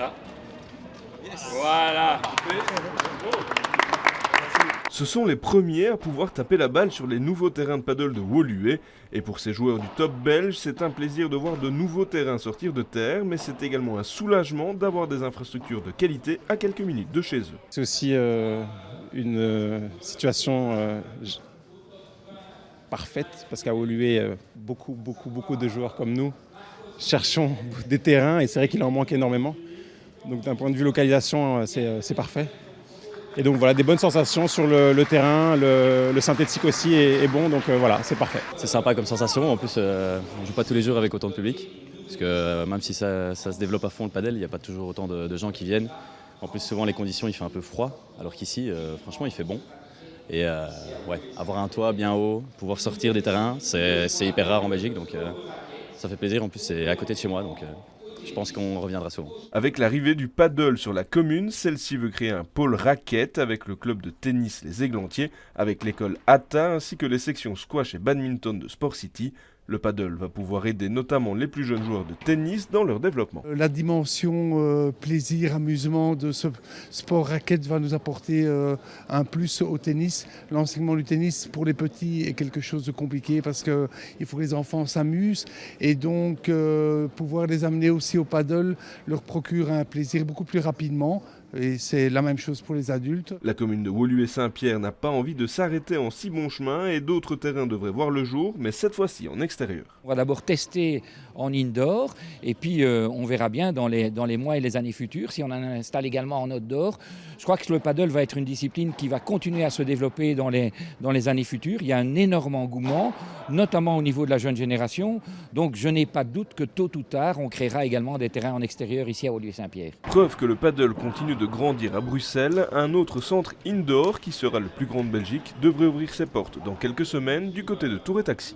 Voilà. Voilà. Ce sont les premiers à pouvoir taper la balle sur les nouveaux terrains de paddle de Woluwe. Et pour ces joueurs du top belge, c'est un plaisir de voir de nouveaux terrains sortir de terre, mais c'est également un soulagement d'avoir des infrastructures de qualité à quelques minutes de chez eux. C'est aussi une situation parfaite, parce qu'à Woluwe, beaucoup de joueurs comme nous cherchons des terrains, et c'est vrai qu'il en manque énormément. Donc d'un point de vue localisation, c'est parfait. Et donc voilà, des bonnes sensations sur le terrain, le synthétique aussi est bon, donc voilà, c'est parfait. C'est sympa comme sensation, en plus on ne joue pas tous les jours avec autant de public, parce que même si ça se développe à fond le padel, il n'y a pas toujours autant de gens qui viennent. En plus souvent les conditions il fait un peu froid, alors qu'ici franchement il fait bon. Et ouais, avoir un toit bien haut, pouvoir sortir des terrains, c'est hyper rare en Belgique, donc ça fait plaisir, en plus c'est à côté de chez moi, donc je pense qu'on reviendra souvent. Avec l'arrivée du paddle sur la commune, celle-ci veut créer un pôle raquette avec le club de tennis Les Églantiers, avec l'école ATA ainsi que les sections squash et badminton de Sport City. Le paddle va pouvoir aider notamment les plus jeunes joueurs de tennis dans leur développement. La dimension plaisir, amusement de ce sport raquette va nous apporter un plus au tennis. L'enseignement du tennis pour les petits est quelque chose de compliqué parce qu'il faut que les enfants s'amusent et donc pouvoir les amener aussi au paddle leur procure un plaisir beaucoup plus rapidement. Et c'est la même chose pour les adultes. La commune de Woluwe-Saint-Pierre n'a pas envie de s'arrêter en si bon chemin et d'autres terrains devraient voir le jour, mais cette fois-ci en extérieur. On va d'abord tester en indoor et puis on verra bien dans les mois et les années futures si on en installe également en outdoor. Je crois que le paddle va être une discipline qui va continuer à se développer dans les années futures. Il y a un énorme engouement, notamment au niveau de la jeune génération. Donc je n'ai pas de doute que tôt ou tard, on créera également des terrains en extérieur ici à Woluwe-Saint-Pierre. Preuve que le paddle continue de grandir à Bruxelles, un autre centre indoor qui sera le plus grand de Belgique devrait ouvrir ses portes dans quelques semaines du côté de Tour et Taxi.